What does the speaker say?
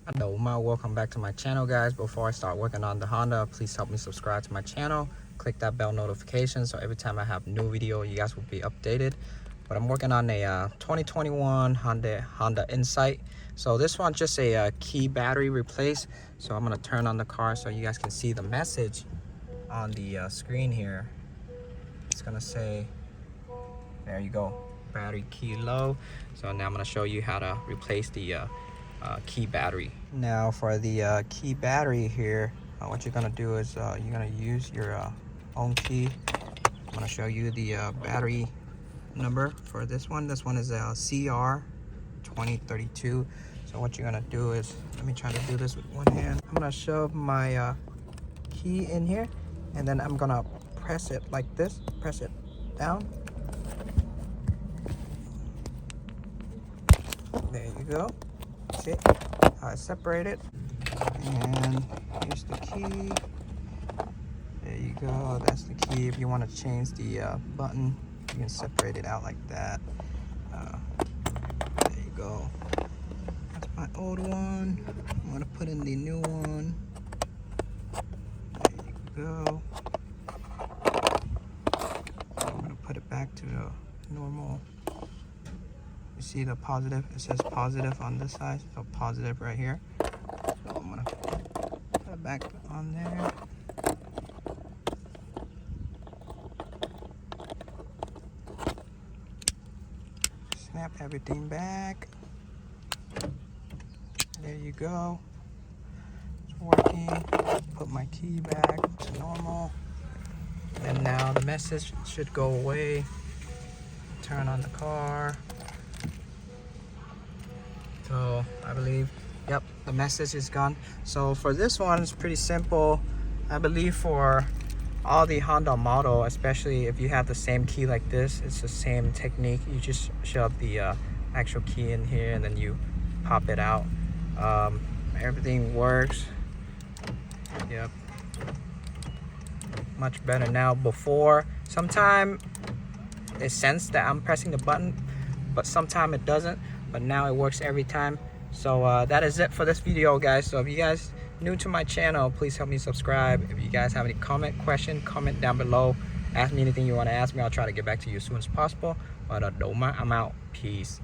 Adoma, welcome back to my channel, guys. Before I start working on the Honda, please help me subscribe to my channel. Click that bell notification so every time I have new video, you guys will be updated. But I'm working on a 2021 Honda Insight. So this one just a key battery replace. So I'm gonna turn on the car so you guys can see the message on the screen here. It's gonna say, there you go, battery key low. So now I'm gonna show you how to replace the key battery. Now for the key battery here, what you're gonna do is you're gonna use your own key. I'm gonna show you the battery number for this one. This one is a CR2032. So what you're gonna do is, let me try to do this with one hand. I'm gonna shove my key in here, and then I'm gonna press it like this, press it down. There you go. See how I separate it, and here's the key. There you go, that's the key. If you want to change the button, you can separate it out like that. There you go. That's my old one. I'm gonna put in the new one. There you go. I'm gonna put it back to the normal. You see the positive? It says positive on this side, so positive right here. So I'm gonna put it back on there. Snap everything back. There you go. It's working. Put my key back to normal. And now the message should go away. Turn on the car. So I believe, yep, the message is gone. So for this one, it's pretty simple. I believe for all the Honda model, especially if you have the same key like this, it's the same technique. You just shove the actual key in here and then you pop it out. Everything works. Yep, much better now. Before, sometime it senses that I'm pressing the button, but sometime it doesn't. But now it works every time. So that is it for this video, guys. So if you guys new to my channel, please help me subscribe. If you guys have any question, comment down below. Ask me anything you want to ask me. I'll try to get back to you as soon as possible. But Adoma, I'm out. Peace.